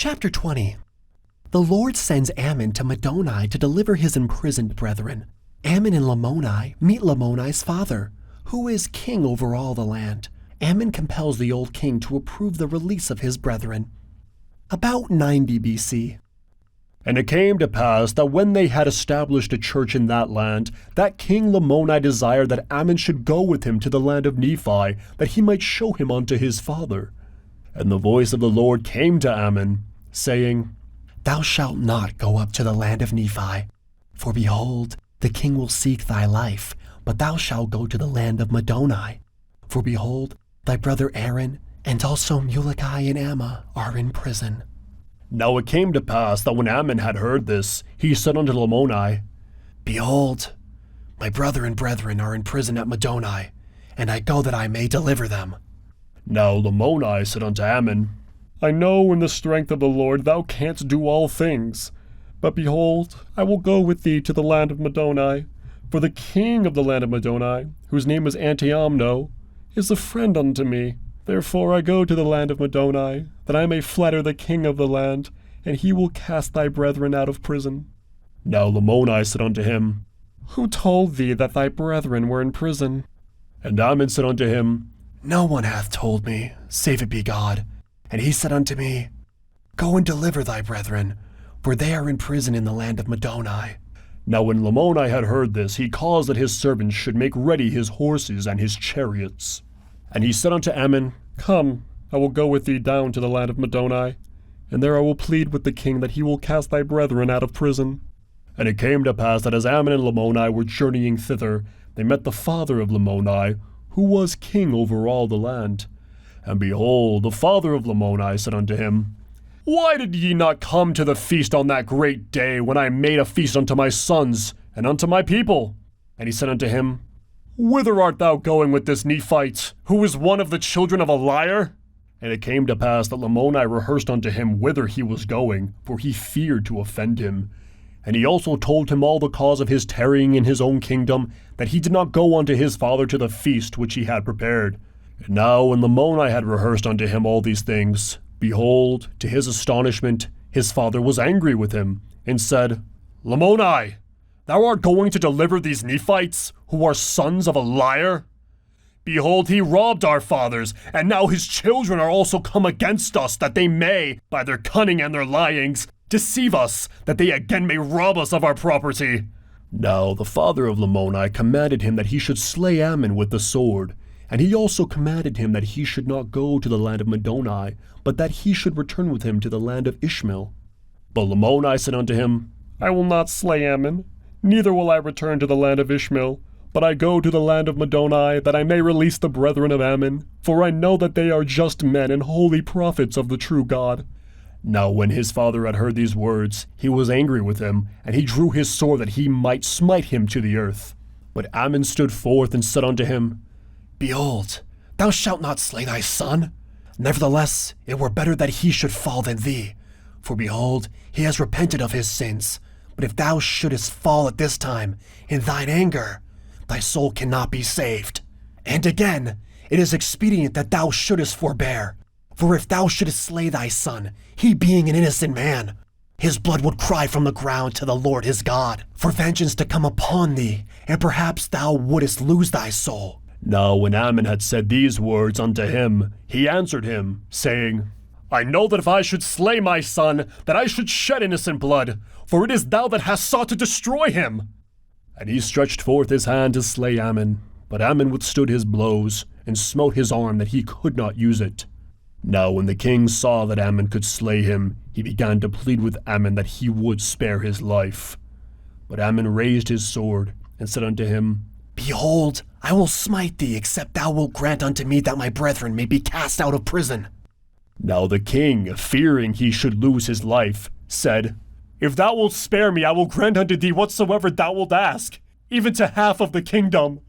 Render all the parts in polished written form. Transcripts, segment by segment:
Chapter 20. The Lord sends Ammon to Madoni to deliver his imprisoned brethren. Ammon and Lamoni meet Lamoni's father, who is king over all the land. Ammon compels the old king to approve the release of his brethren. About 90 BC. And it came to pass that when they had established a church in that land, that King Lamoni desired that Ammon should go with him to the land of Nephi, that he might show him unto his father. And the voice of the Lord came to Ammon, saying, Thou shalt not go up to the land of Nephi, for behold, the king will seek thy life, but thou shalt go to the land of Madoni. For behold, thy brother Aaron, and also Mulekai and Alma are in prison. Now it came to pass that when Ammon had heard this, he said unto Lamoni, Behold, my brother and brethren are in prison at Madoni, and I go that I may deliver them. Now Lamoni said unto Ammon, I know in the strength of the Lord thou canst do all things. But behold, I will go with thee to the land of Madoni, for the king of the land of Madoni, whose name is Antiamno, is a friend unto me. Therefore I go to the land of Madoni, that I may flatter the king of the land, and he will cast thy brethren out of prison. Now Lamoni said unto him, Who told thee that thy brethren were in prison? And Ammon said unto him, No one hath told me, save it be God. And he said unto me, Go and deliver thy brethren, for they are in prison in the land of Madoni. Now when Lamoni had heard this, he caused that his servants should make ready his horses and his chariots. And he said unto Ammon, Come, I will go with thee down to the land of Madoni, and there I will plead with the king that he will cast thy brethren out of prison. And it came to pass that as Ammon and Lamoni were journeying thither, they met the father of Lamoni, who was king over all the land. And behold, the father of Lamoni said unto him, Why did ye not come to the feast on that great day, when I made a feast unto my sons and unto my people? And he said unto him, Whither art thou going with this Nephite, who is one of the children of a liar? And it came to pass that Lamoni rehearsed unto him whither he was going, for he feared to offend him. And he also told him all the cause of his tarrying in his own kingdom, that he did not go unto his father to the feast which he had prepared. And now when Lamoni had rehearsed unto him all these things, behold, to his astonishment, his father was angry with him, and said, Lamoni, thou art going to deliver these Nephites, who are sons of a liar? Behold, he robbed our fathers, and now his children are also come against us, that they may, by their cunning and their lyings, deceive us, that they again may rob us of our property. Now the father of Lamoni commanded him that he should slay Ammon with the sword, and he also commanded him that he should not go to the land of Madoni, but that he should return with him to the land of Ishmael. But Lamoni said unto him, I will not slay Ammon, neither will I return to the land of Ishmael, but I go to the land of Madoni, that I may release the brethren of Ammon, for I know that they are just men and holy prophets of the true God. Now when his father had heard these words, he was angry with him, and he drew his sword that he might smite him to the earth. But Ammon stood forth and said unto him, Behold, thou shalt not slay thy son. Nevertheless, it were better that he should fall than thee. For behold, he has repented of his sins. But if thou shouldest fall at this time, in thine anger, thy soul cannot be saved. And again, it is expedient that thou shouldest forbear. For if thou shouldest slay thy son, he being an innocent man, his blood would cry from the ground to the Lord his God, for vengeance to come upon thee, and perhaps thou wouldest lose thy soul. Now when Ammon had said these words unto him, he answered him, saying, I know that if I should slay my son, that I should shed innocent blood, for it is thou that hast sought to destroy him. And he stretched forth his hand to slay Ammon, but Ammon withstood his blows, and smote his arm that he could not use it. Now when the king saw that Ammon could slay him, he began to plead with Ammon that he would spare his life. But Ammon raised his sword, and said unto him, Behold, I will smite thee, except thou wilt grant unto me that my brethren may be cast out of prison. Now the king, fearing he should lose his life, said, If thou wilt spare me, I will grant unto thee whatsoever thou wilt ask, even to half of the kingdom.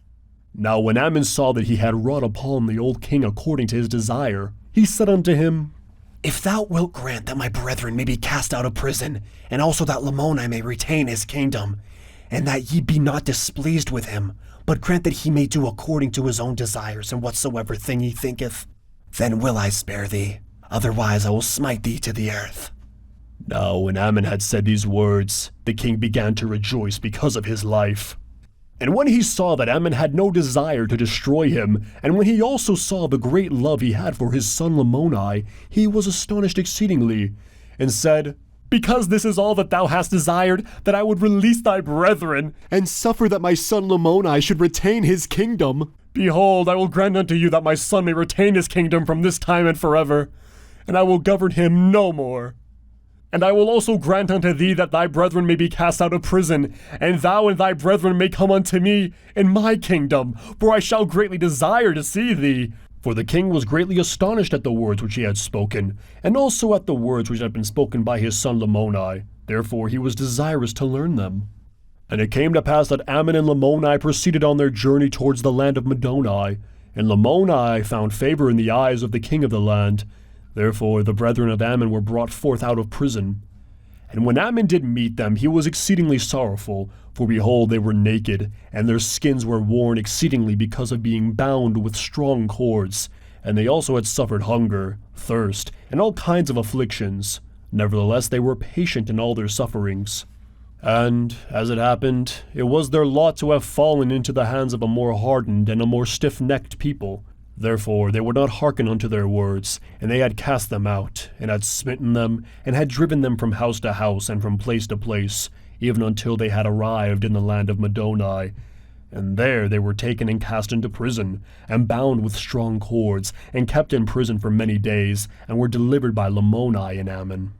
Now when Ammon saw that he had wrought upon the old king according to his desire, he said unto him, If thou wilt grant that my brethren may be cast out of prison, and also that Lamoni may retain his kingdom, and that ye be not displeased with him, but grant that he may do according to his own desires in whatsoever thing he thinketh, then will I spare thee. Otherwise I will smite thee to the earth. Now when Ammon had said these words, the king began to rejoice because of his life. And when he saw that Ammon had no desire to destroy him, and when he also saw the great love he had for his son Lamoni, he was astonished exceedingly, and said, Because this is all that thou hast desired, that I would release thy brethren, and suffer that my son Lamoni should retain his kingdom. Behold, I will grant unto you that my son may retain his kingdom from this time and forever, and I will govern him no more. And I will also grant unto thee that thy brethren may be cast out of prison, and thou and thy brethren may come unto me in my kingdom, for I shall greatly desire to see thee. For the king was greatly astonished at the words which he had spoken, and also at the words which had been spoken by his son Lamoni. Therefore he was desirous to learn them. And it came to pass that Ammon and Lamoni proceeded on their journey towards the land of Middoni, and Lamoni found favor in the eyes of the king of the land. Therefore the brethren of Ammon were brought forth out of prison. And when Ammon did meet them, he was exceedingly sorrowful, for behold, they were naked, and their skins were worn exceedingly because of being bound with strong cords. And they also had suffered hunger, thirst, and all kinds of afflictions. Nevertheless, they were patient in all their sufferings. And, as it happened, it was their lot to have fallen into the hands of a more hardened and a more stiff-necked people. Therefore they would not hearken unto their words, and they had cast them out, and had smitten them, and had driven them from house to house, and from place to place, even until they had arrived in the land of Middoni. And there they were taken and cast into prison, and bound with strong cords, and kept in prison for many days, and were delivered by Lamoni and Ammon.